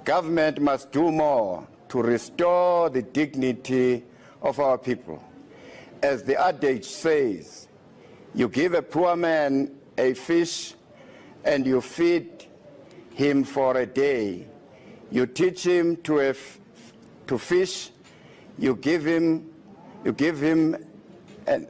government must do more to restore the dignity of our people. As the adage says, you give a poor man a fish and you feed him for a day. You teach him to fish, you give him no.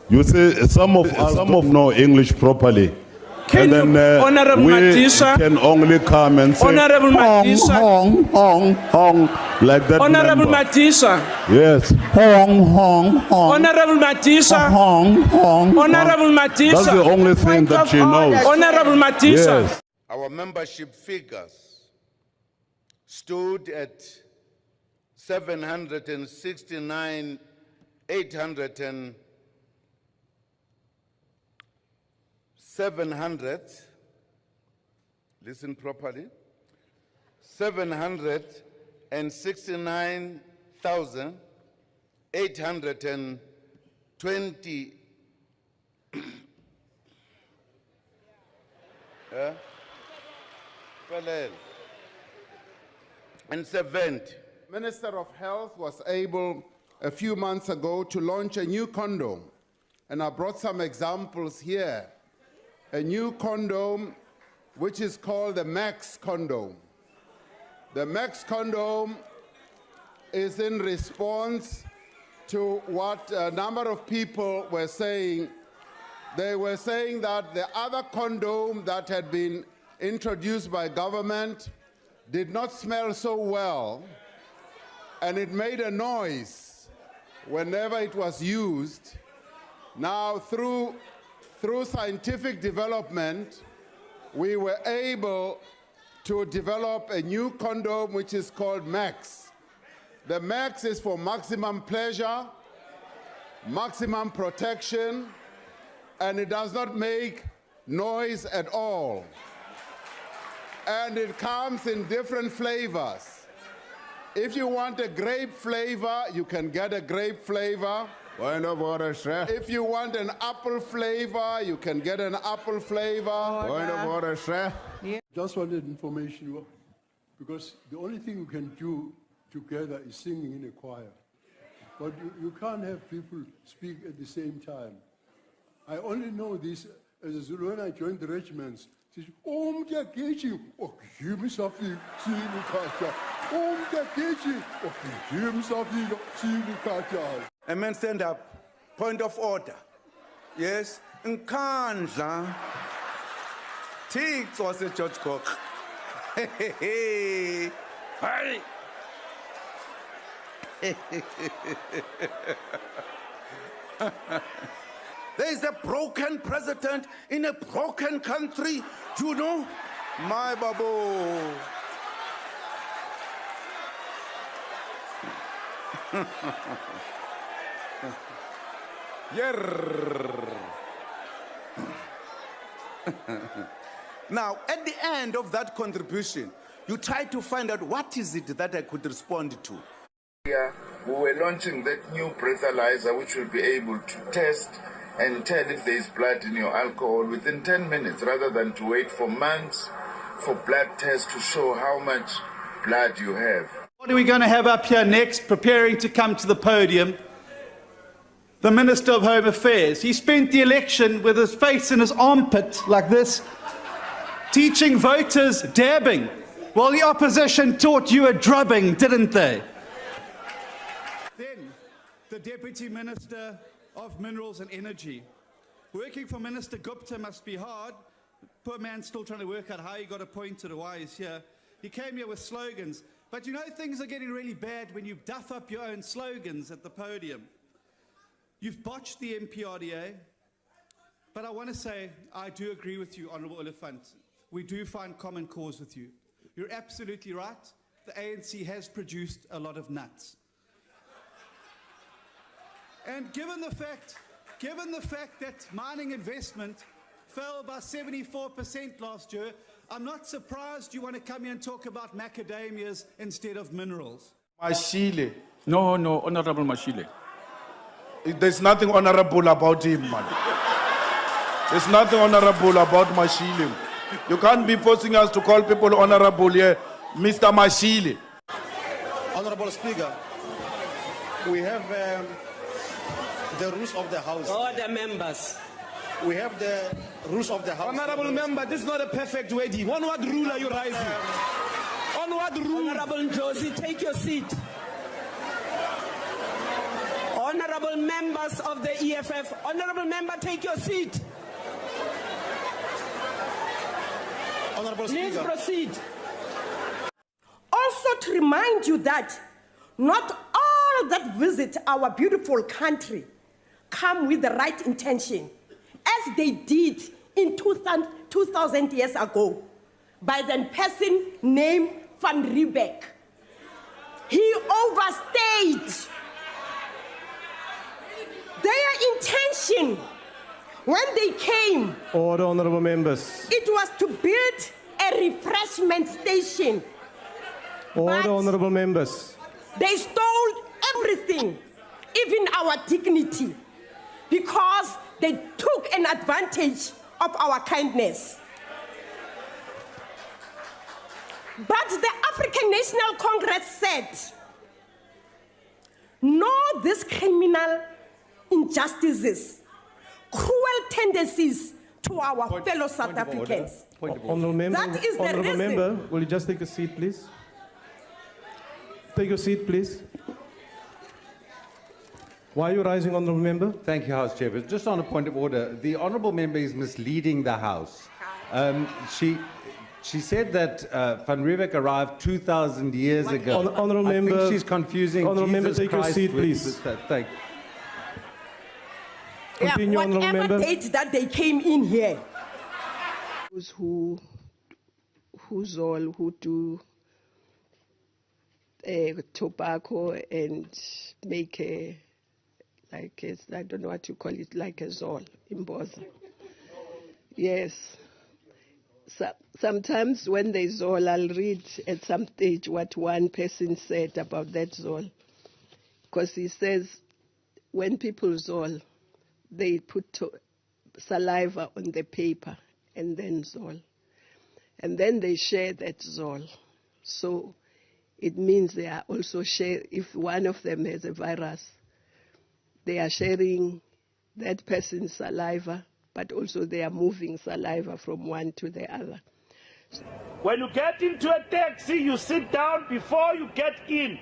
You see, some of us don't know English properly. Can and then Honorable we Matisha, can only come and say, Honorable hong, Matisha, hong, hong, hong, like that. Honorable member. Matisha, Yes. Hong, hong, hong. Honorable Matisha, Hong, hong, Honorable hong. Matisha. That's the only thing that she knows. Honorable Matisha. Yes. Our membership figures stood at 769, 700, listen properly, 769,820 and 70. Minister of Health was able a few months ago to launch a new condom, and I brought some examples here. A new condom which is called the Max condom. The Max condom is in response to what a number of people were saying. They were saying that the other condom that had been introduced by government did not smell so well, and it made a noise whenever it was used. Now, through scientific development, we were able to develop a new condom which is called Max. The Max is for maximum pleasure, maximum protection, and it does not make noise at all. And it comes in different flavors. If you want a grape flavor, you can get a grape flavor. If you want an apple flavor, you can get an apple flavor. Just wanted information, because the only thing you can do together is singing in a choir. But you can't have people speak at the same time. I only know this as a Zulu when I joined the regiments. A man stand up. Point of order. Yes. Nkandla. Thixo waseGeorge Cook. Hey. There is a broken president in a broken country. You know? My babu. Now, at the end of that contribution, you try to find out what is it that I could respond to. Yeah, we were launching that new breathalyzer which will be able to test and tell if there is blood in your alcohol within 10 minutes rather than to wait for months for blood tests to show how much blood you have. What are we going to have up here next, preparing to come to the podium? The Minister of Home Affairs. He spent the election with his face in his armpit like this, teaching voters dabbing, while the opposition taught you a drubbing, didn't they? Then, the Deputy Minister of Minerals and Energy. Working for Minister Gupta must be hard. Poor man's still trying to work out how he got appointed or why he's here. He came here with slogans. But you know things are getting really bad when you duff up your own slogans at the podium. You've botched the MPRDA, but I want to say I do agree with you, Honourable Oliphant. We do find common cause with you. You're absolutely right. The ANC has produced a lot of nuts. And given the fact that mining investment fell by 74% last year, I'm not surprised you want to come here and talk about macadamias instead of minerals. Mashile. No, Honorable Mashile. There's nothing honorable about him, man. There's nothing honorable about Mashili. You can't be forcing us to call people honorable here, Mr. Mashili. Honorable Speaker, we have the rules of the House. All the members. We have the rules of the House. Honorable member, this is not a perfect wedding. On what rule are you rising? On what rule? Honorable Josie, take your seat. Honorable members of the EFF, honorable member, take your seat. Honorable Please Speaker. proceed. Also to remind you that not all that visit our beautiful country come with the right intention, as they did in 2,000 years ago by the person named Van Riebeck. He overstayed their intention when they came. Order, honorable members. It was to build a refreshment station. Order, honorable members. They stole everything, even our dignity, because they took an advantage of our kindness. But the African National Congress said, no, these criminal injustices, cruel tendencies to our fellow South Africans. Honorable member, That is the honorable reason. member, will you just take a seat, please? Take your seat, please. Why are you rising, honorable member? Thank you, House Chairman. Just on a point of order, the honourable member is misleading the House. She said that Van Riebeck arrived 2,000 years ago. Honourable member, I think she's confusing honourable member, take your seat, please. Thank you. Continue, honourable Whatever member. date that they came in here. Those who do tobacco and make I don't know what you call it, like a zol in Boza. Yes. Sometimes when they zol, I'll read at some stage what one person said about that zol. Because he says when people zol, they put saliva on the paper and then zol. And then they share that zol. So it means they are also share. If one of them has a virus, they are sharing that person's saliva, but also they are moving saliva from one to the other. When you get into a taxi, you sit down before you get in.